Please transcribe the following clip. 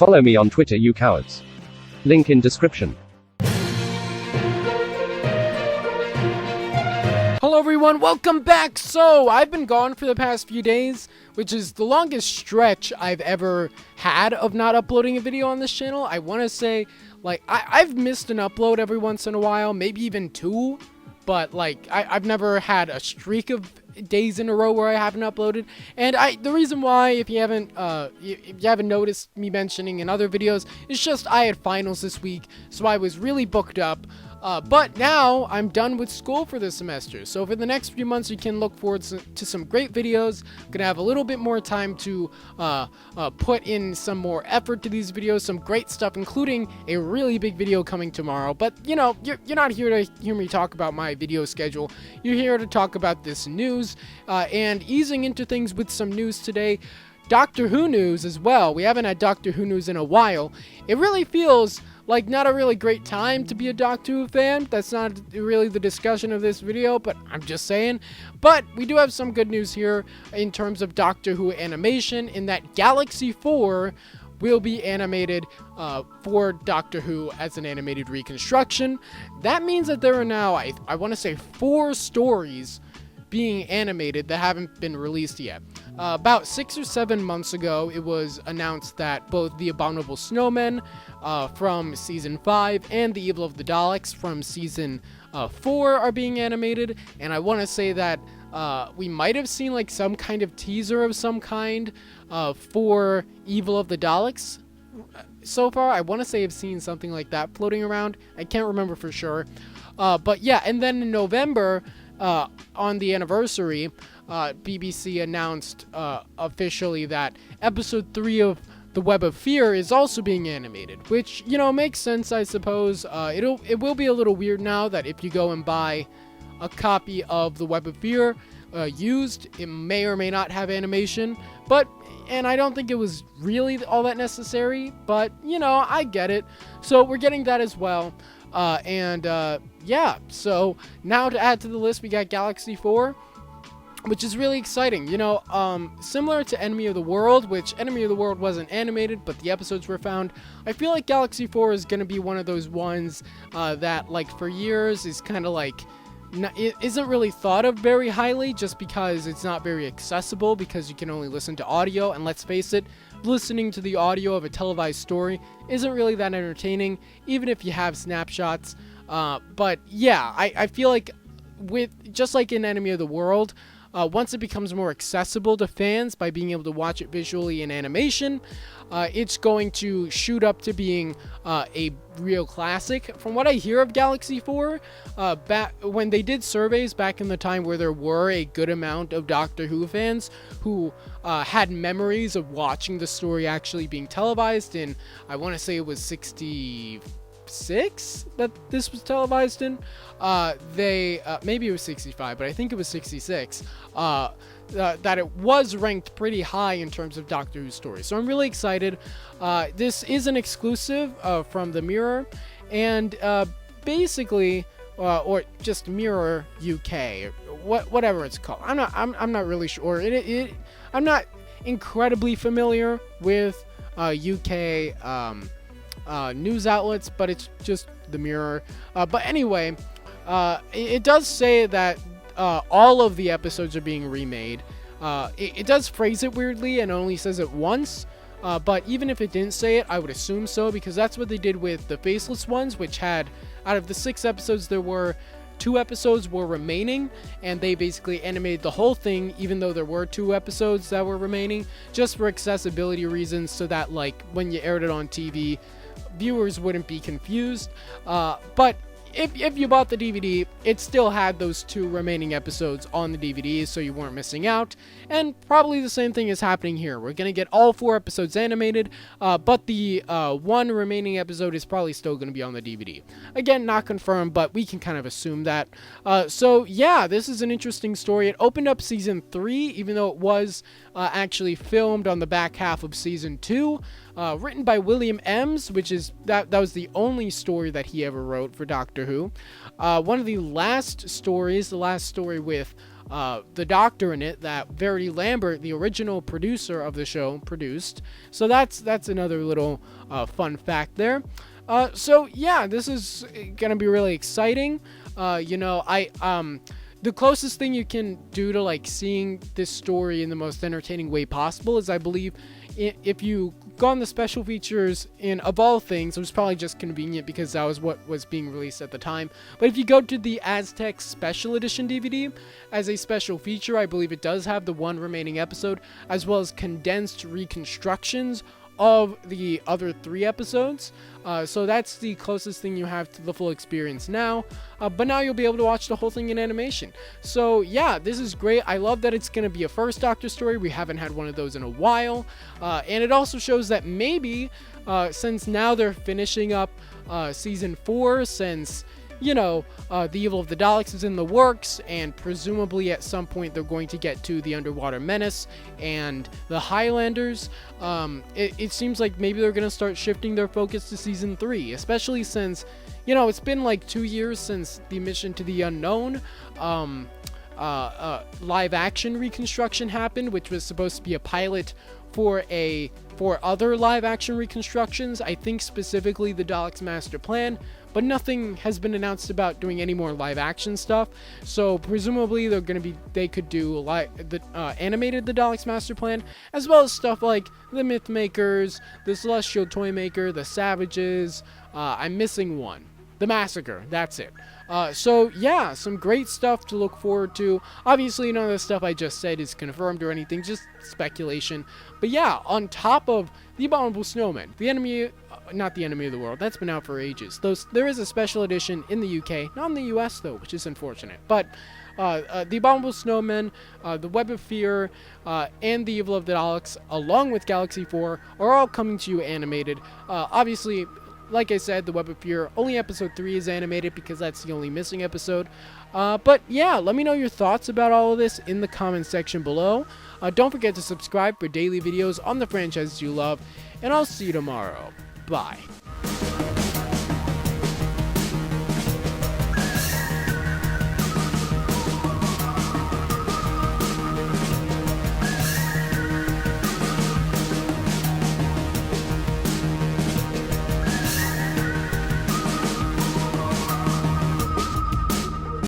Follow me on Twitter, you cowards. Link in description. Hello everyone, welcome back! So, I've been gone for the past few days, which is the longest stretch I've ever had of not uploading a video on this channel. I want to say, I've missed an upload every once in a while, maybe even two, but, I've never had a streak of days in a row where I haven't uploaded. And the reason why, if you haven't noticed me mentioning in other videos, is just I had finals this week, so I was really booked up. But now I'm done with school for this semester. So for the next few months, you can look forward to some great videos. I'm gonna have a little bit more time to put in some more effort to these videos, some great stuff, including a really big video coming tomorrow. But you know, you're not here to hear me talk about my video schedule. You're here to talk about this news and easing into things with some news today. Doctor Who news as well. We haven't had Doctor Who news in a while. It really feels like not a really great time to be a Doctor Who fan. That's not really the discussion of this video, but I'm just saying. But we do have some good news here in terms of Doctor Who animation, in that Galaxy 4 will be animated for Doctor Who as an animated reconstruction. That means that there are now, I want to say, 4 stories being animated that haven't been released yet. About 6 or 7 months ago, it was announced that both The Abominable Snowmen from Season 5 and The Evil of the Daleks from Season 4 are being animated, and I want to say that we might have seen like some kind of teaser of some kind for Evil of the Daleks so far. I want to say I've seen something like that floating around. I can't remember for sure. But yeah, and then in November, on the anniversary, BBC announced officially that episode 3 of The Web of Fear is also being animated, which, you know, makes sense, I suppose. It will be a little weird now that if you go and buy a copy of The Web of Fear used, it may or may not have animation, and I don't think it was really all that necessary, but, you know, I get it. So we're getting that as well. Yeah, so now to add to the list, we got Galaxy 4, which is really exciting. You know, similar to Enemy of the World, which Enemy of the World wasn't animated, but the episodes were found. I feel like Galaxy 4 is going to be one of those ones that, like, for years is kind of like, it isn't really thought of very highly, just because it's not very accessible, because you can only listen to audio, and let's face it, listening to the audio of a televised story isn't really that entertaining, even if you have snapshots. But yeah, I feel like just like in Enemy of the World, once it becomes more accessible to fans by being able to watch it visually in animation, it's going to shoot up to being a real classic. From what I hear of Galaxy 4, when they did surveys back in the time where there were a good amount of Doctor Who fans who had memories of watching the story actually being televised in, I want to say it was 66 that this was televised in. Maybe it was 65, but I think it was 66. That it was ranked pretty high in terms of Doctor Who stories. So I'm really excited. This is an exclusive from the Mirror, and basically, or just Mirror UK, or whatever it's called. I'm not really sure. I'm not incredibly familiar with UK news outlets, but it's just the Mirror. But anyway, it does say that all of the episodes are being remade. It does phrase it weirdly and only says it once, but even if it didn't say it, I would assume so, because that's what they did with the Faceless ones, which had, out of the 6 episodes, there were 2 episodes were remaining, and they basically animated the whole thing, even though there were 2 episodes that were remaining, just for accessibility reasons, so that, like, when you aired it on TV, viewers wouldn't be confused. But if you bought the DVD, it still had those 2 remaining episodes on the DVD, so you weren't missing out. And probably the same thing is happening here. We're going to get all 4 episodes animated, but the 1 remaining episode is probably still going to be on the DVD. Again, not confirmed, but we can kind of assume that. So yeah, this is an interesting story. It opened up Season 3, even though it was actually filmed on the back half of Season 2. Written by William Ems, which is that was the only story that he ever wrote for Doctor Who. One of the last stories, the last story with the Doctor in it that Verity Lambert, the original producer of the show, produced. So that's another little fun fact there. So yeah, this is gonna be really exciting. The closest thing you can do to like seeing this story in the most entertaining way possible is, I believe, if you go on the special features, in of all things, it was probably just convenient because that was what was being released at the time. But if you go to the Aztec Special Edition DVD as a special feature, I believe it does have the one remaining episode, as well as condensed reconstructions of the other 3 episodes. So that's the closest thing you have to the full experience now. But now you'll be able to watch the whole thing in animation. So yeah, this is great. I love that it's going to be a first Doctor story. We haven't had one of those in a while. And it also shows that maybe, since now they're finishing up season 4, since the Evil of the Daleks is in the works, and presumably at some point they're going to get to the Underwater Menace and the Highlanders. It seems like maybe they're going to start shifting their focus to season 3, especially since, it's been like 2 years since the Mission to the Unknown live action reconstruction happened, which was supposed to be a pilot for other live action reconstructions. I think specifically the Daleks Master Plan, but nothing has been announced about doing any more live action stuff. So presumably they could do animated the Daleks Master Plan, as well as stuff like the Myth Makers, the Celestial Toymaker, the Savages. I'm missing one. The Massacre, that's it. So yeah, some great stuff to look forward to. Obviously, none of the stuff I just said is confirmed or anything, just speculation. But yeah, on top of The Abominable Snowman, not the enemy of the world, that's been out for ages. There is a special edition in the UK, not in the US though, which is unfortunate. But The Abominable Snowman, The Web of Fear, and The Evil of the Daleks, along with Galaxy 4, are all coming to you animated. Obviously, like I said, The Web of Fear, only episode 3 is animated because that's the only missing episode. But yeah, let me know your thoughts about all of this in the comments section below. Don't forget to subscribe for daily videos on the franchises you love, and I'll see you tomorrow. Bye.